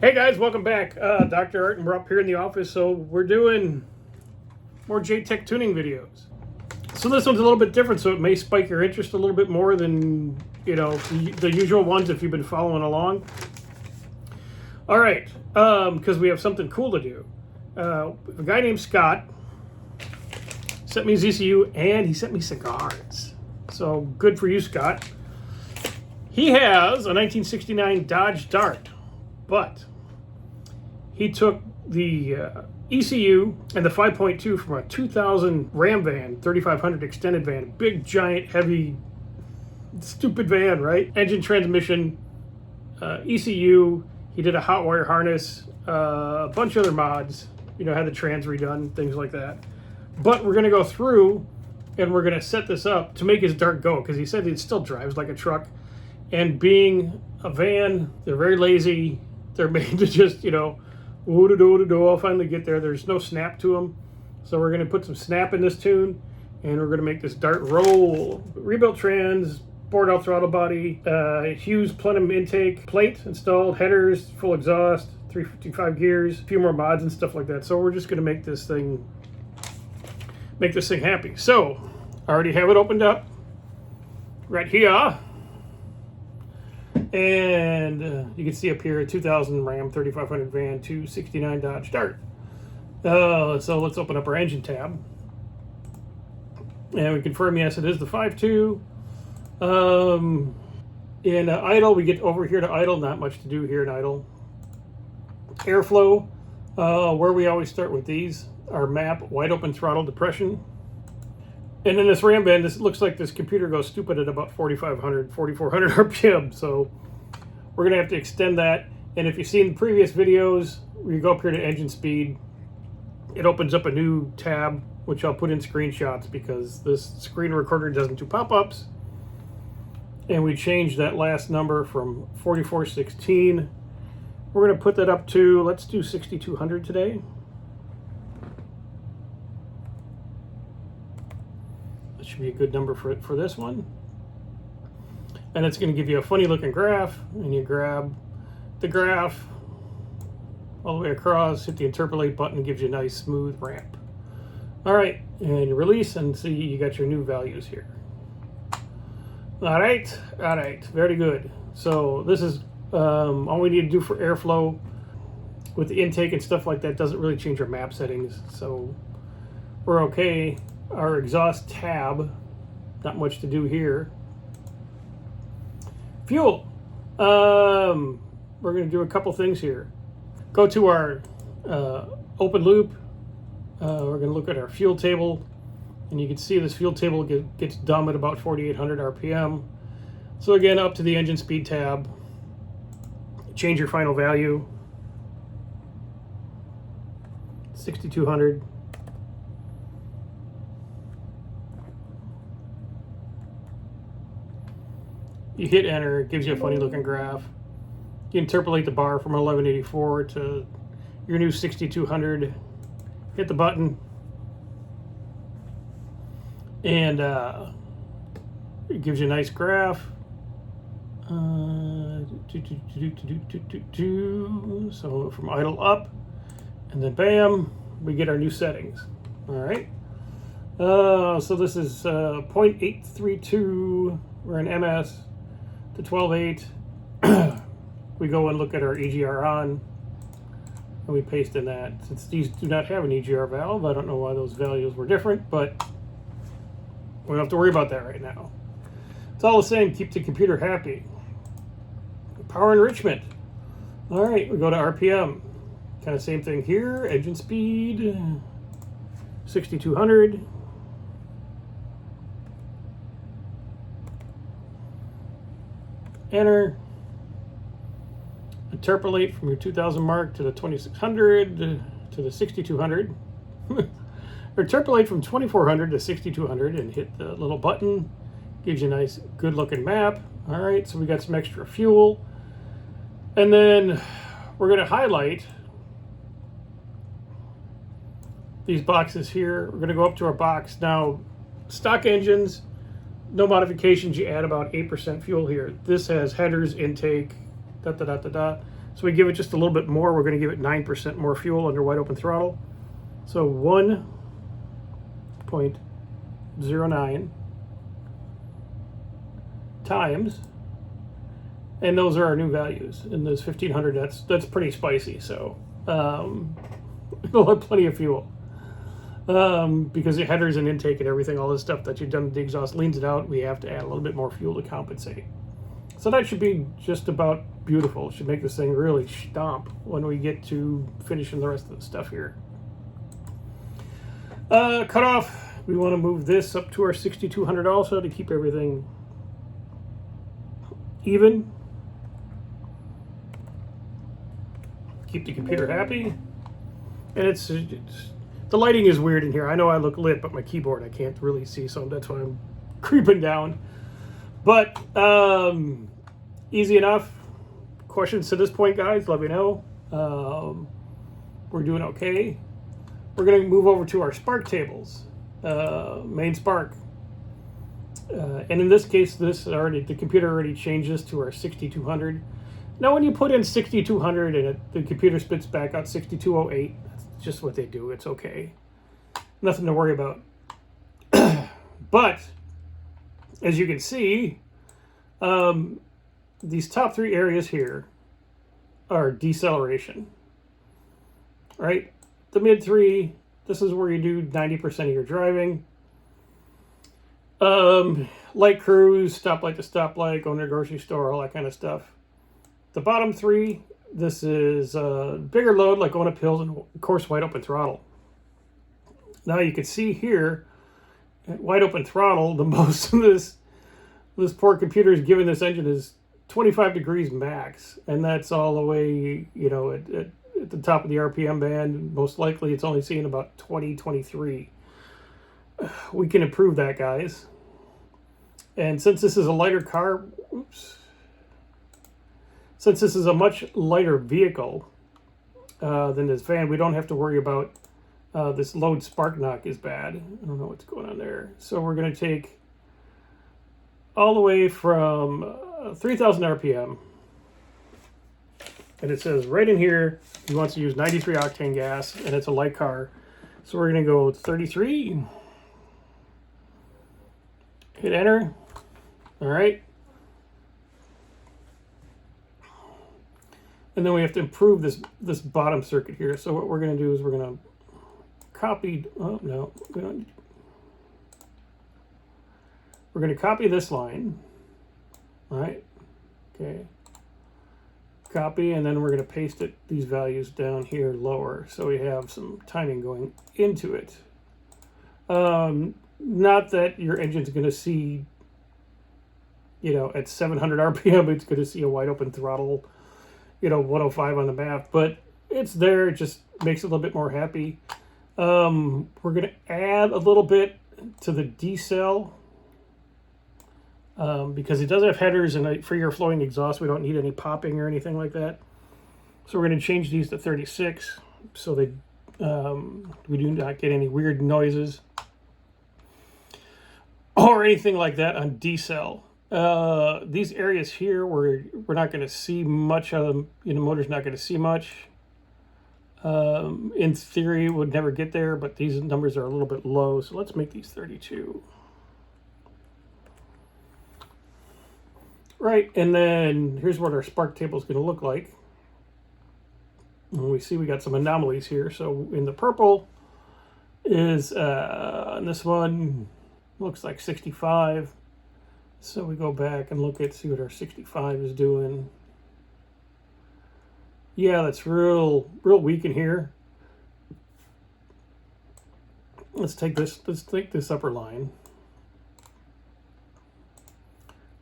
Hey guys, welcome back. Dr. Art and Rupp here in the office. So we're doing more JTEC tuning videos. So this one's a little bit different, so it may spike your interest a little bit more than, you know, the usual ones if you've been following along. All right, because we have something cool to do. A guy named Scott sent me his ECU and he sent me cigars. So good for you, Scott. He has a 1969 Dodge Dart, but he took the ECU and the 5.2 from a 2000 Ram van, 3500 extended van, big, giant, heavy, stupid van, right? Engine, transmission, ECU. He did a hot wire harness, a bunch of other mods, you know, had the trans redone, things like that. But we're going to go through and we're going to set this up to make his Dart go, because he said it still drives like a truck. And being a van, they're very lazy. They're made to just, you know, I'll finally get there. There's no snap to them. So we're going to put some snap in this tune, and we're going to make this Dart roll. Rebuilt trans, bored out throttle body, Hughes plenum intake, plate installed, headers, full exhaust, 355 gears, a few more mods and stuff like that. So we're just going to make this thing happy. So I already have it opened up right here. And you can see up here a 2000 Ram 3500 van, 269 Dodge Dart. So let's open up our engine tab. And we confirm, yes, it is the 5.2. In idle, we get over here to idle. Not much to do here in idle. Airflow, where we always start with these, our map, wide open throttle depression. And in this Ram van, this looks like this computer goes stupid at about 4,500, 4,400 RPM. So we're going to have to extend that. And if you've seen the previous videos, we go up here to engine speed. It opens up a new tab, which I'll put in screenshots because this screen recorder doesn't do pop-ups. And we changed that last number from 4416. We're going to put that up to, let's do 6,200 today. Should be a good number for this one. And it's going to give you a funny looking graph, and you grab the graph all the way across, hit the interpolate button, it gives you a nice smooth ramp. All right, and you release and see you got your new values here. All right, very good. So this is all we need to do for airflow with the intake and stuff like that. Doesn't really change our map settings, so we're okay. Our exhaust tab, not much to do here. Fuel. We're going to do a couple things here. Go to our open loop. We're going to look at our fuel table, and you can see this fuel table gets dumb at about 4,800 RPM. So again, up to the engine speed tab, change your final value, 6,200. You hit enter, it gives you a funny looking graph. You interpolate the bar from 1184 to your new 6200. Hit the button, and it gives you a nice graph. So from idle up, and then bam, we get our new settings. All right. So this is 0.832. We're in MS. To 12.8, we go and look at our EGR on, and we paste in that. Since these do not have an EGR valve, I don't know why those values were different, but we don't have to worry about that right now. It's all the same, keep the computer happy. Power enrichment. All right, we go to RPM. Kind of same thing here, engine speed, 6,200. Enter. Interpolate from your 2000 mark to the 2600 to the 6200. Interpolate from 2400 to 6200 and hit the little button. Gives you a nice, good looking map. All right, so we got some extra fuel. And then we're going to highlight these boxes here. We're going to go up to our box. Now, stock engines, no modifications, you add about 8% fuel here. This has headers, intake, So we give it just a little bit more. We're going to give it 9% more fuel under wide open throttle. So 1.09 times, and those are our new values. And those 1500, that's pretty spicy. So it'll have plenty of fuel. Because the headers and intake and everything, all this stuff that you've done with the exhaust leans it out, we have to add a little bit more fuel to compensate. So that should be just about beautiful. It should make this thing really stomp when we get to finishing the rest of the stuff here. Cutoff, we want to move this up to our 6200 also to keep everything even. Keep the computer happy. And it's the lighting is weird in here. I know I look lit, but my keyboard I can't really see, so that's why I'm creeping down. But easy enough. Questions to this point, guys, let me know. We're doing okay. We're going to move over to our spark tables. Main spark. And in this case, the computer already changes to our 6200. Now, when you put in 6200 and the computer spits back out 6208, that's just what they do. It's okay. Nothing to worry about. But, as you can see, these top three areas here are deceleration. Right? The mid three, this is where you do 90% of your driving. Light cruise, stoplight to stoplight, going to the grocery store, all that kind of stuff. The bottom three, this is bigger load, like going up hills, and of course wide open throttle. Now you can see here, at wide open throttle, the most of this poor computer is giving this engine is 25 degrees max, and that's all the way, you know, at the top of the RPM band. Most likely it's only seeing about 20, 23. We can improve that, guys. And since this is a lighter car, since this is a much lighter vehicle than this van, we don't have to worry about this load spark knock is bad. I don't know what's going on there. So we're going to take all the way from 3,000 RPM. And it says right in here, he wants to use 93 octane gas, and it's a light car. So we're going to go 33. Hit enter. All right. And then we have to improve this bottom circuit here. So what we're going to do is we're going to copy. Oh no, we're going to copy this line. All right. Okay. Copy, and then we're going to paste these values down here lower, so we have some timing going into it. Not that your engine's going to see, you know, at 700 RPM, it's going to see a wide open throttle, you know, 105 on the map, but it's there. It just makes it a little bit more happy. We're going to add a little bit to the decel because it does have headers and a free air flowing exhaust. We don't need any popping or anything like that. So we're going to change these to 36 so we do not get any weird noises or anything like that on decel. These areas here, we're not going to see much of them. You know, motor's not going to see much. In theory, it would never get there, but these numbers are a little bit low. So let's make these 32. Right, and then here's what our spark table is going to look like. And we see we got some anomalies here. So in the purple is, and this one looks like 65. So we go back and see what our 65 is doing. Yeah, that's real weak in here. Let's take this upper line.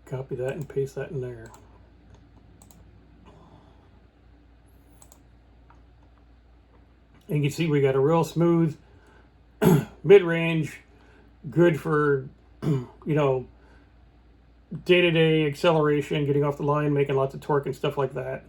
Copy that and paste that in there. And you can see we got a real smooth mid-range, good for, you know, day-to-day acceleration, getting off the line, making lots of torque and stuff like that.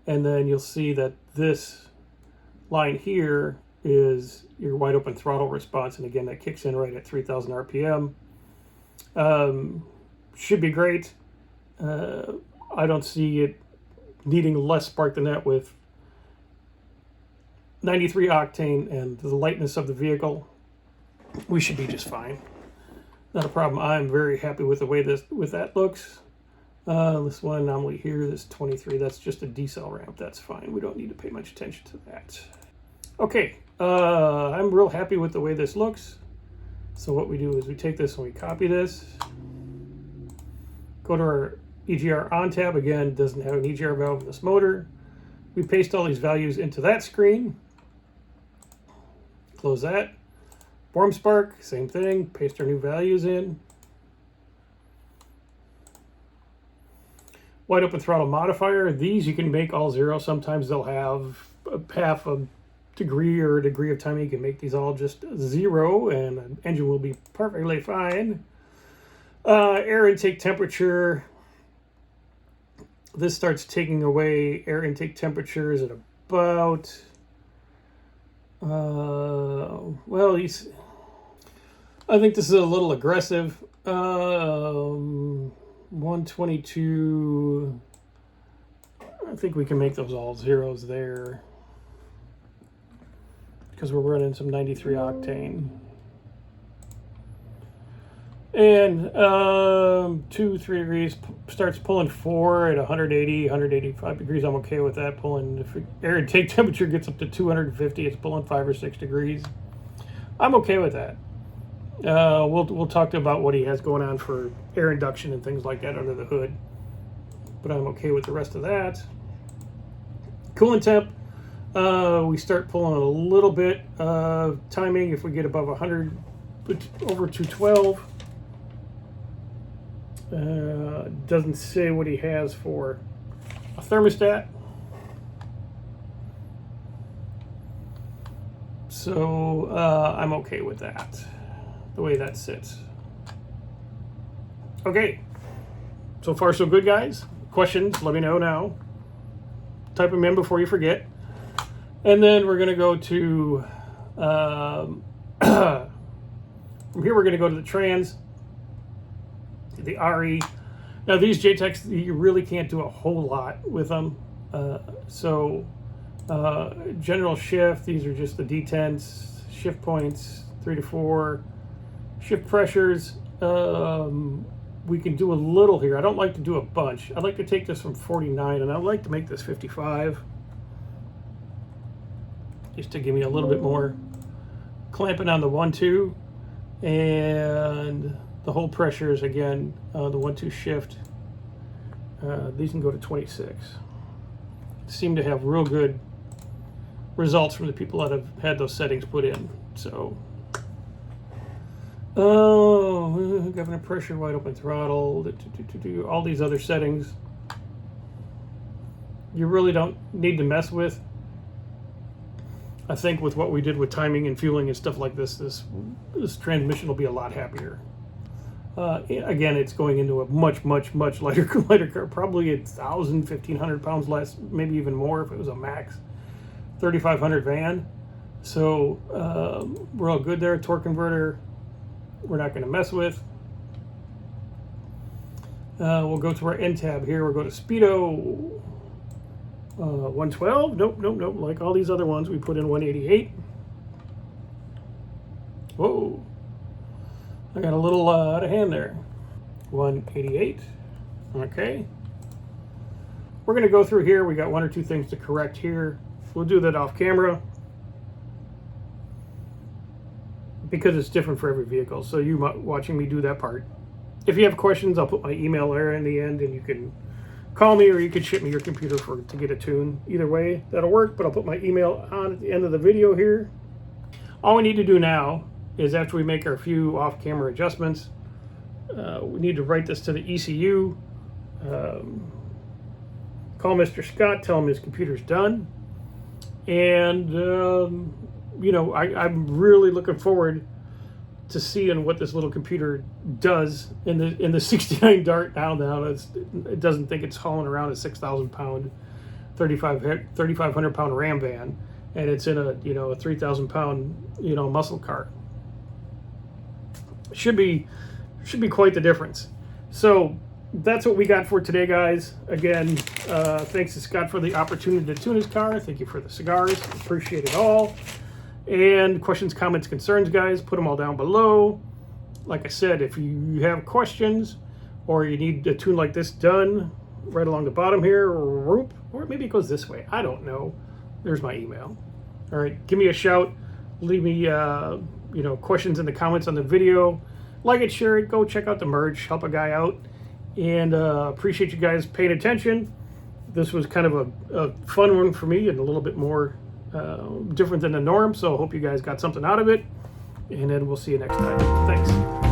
And then you'll see that this line here is your wide open throttle response. And again, that kicks in right at 3,000 RPM. Should be great. I don't see it needing less spark than that with 93 octane and the lightness of the vehicle, we should be just fine. Not a problem. I'm very happy with the way that looks. This one anomaly here, this 23, that's just a decel ramp. That's fine. We don't need to pay much attention to that. Okay, I'm real happy with the way this looks. So what we do is we take this and we copy this. Go to our EGR on tab. Again, doesn't have an EGR valve in this motor. We paste all these values into that screen. Close that. Warm spark, same thing. Paste our new values in. Wide open throttle modifier. These you can make all zero. Sometimes they'll have a half a degree or a degree of time. You can make these all just zero and the engine will be perfectly fine. Air intake temperature. This starts taking away air intake temperatures at about, well, I think this is a little aggressive. 122, I think we can make those all zeros there because we're running some 93 octane. And 2-3 degrees starts pulling 4 at 180, 185 degrees. I'm okay with that. Pulling, if air intake temperature gets up to 250, it's pulling 5 or 6 degrees. I'm okay with that. We'll talk about what he has going on for air induction and things like that under the hood, but I'm okay with the rest of that. Coolant temp, we start pulling a little bit. Timing, if we get above 100, over 212. Doesn't say what he has for a thermostat. So I'm okay with that, the way that sits. Okay, so far so good, guys. Questions, let me know now. Type them in before you forget. And then we're going to go to, from here we're going to go to the trans, the RE. Now these JTECs, you really can't do a whole lot with them. General shift, these are just the D10s, shift points, 3 to 4, shift pressures. We can do a little here. I don't like to do a bunch. I'd like to take this from 49 and I'd like to make this 55. Just to give me a little bit more. Clamping on the 1-2 and the whole pressures again, the 1-2 shift. These can go to 26. Seem to have real good results from the people that have had those settings put in. So, governor pressure, wide open throttle, all these other settings you really don't need to mess with. I think with what we did with timing and fueling and stuff like this, this transmission will be a lot happier. Again, it's going into a much lighter car, probably 1,000, 1,500 pounds less, maybe even more if it was a max 3,500 van. So we're all good there. Torque converter, we're not going to mess with. We'll go to our end tab here. We'll go to Speedo 112. Nope. Like all these other ones, we put in 188. Whoa. I got a little out of hand there. 188. Okay. We're going to go through here. We got one or two things to correct here. We'll do that off camera because it's different for every vehicle. So you watching me do that part. If you have questions, I'll put my email there in the end and you can call me or you can ship me your computer to get a tune. Either way, that'll work, but I'll put my email on at the end of the video here. All we need to do now is after we make our few off-camera adjustments, we need to write this to the ECU, call Mr. Scott, tell him his computer's done, and you know, I'm really looking forward to seeing what this little computer does in the 69 Dart now. It doesn't think it's hauling around a 6,000 pound, 3,500 pound Ram van, and it's in a 3,000 pound muscle car. Should be quite the difference. So that's what we got for today, guys. Again, thanks to Scott for the opportunity to tune his car. Thank you for the cigars. Appreciate it all. And questions, comments, concerns, guys, put them all down below. Like I said, if you have questions or you need a tune like this done, right along the bottom here, or maybe it goes this way. I don't know. There's my email. All right, give me a shout. Leave me, questions in the comments on the video. Like it, share it. Go check out the merch. Help a guy out. And appreciate you guys paying attention. This was kind of a fun one for me and a little bit more different than the norm. So I hope you guys got something out of it. And then we'll see you next time. Thanks.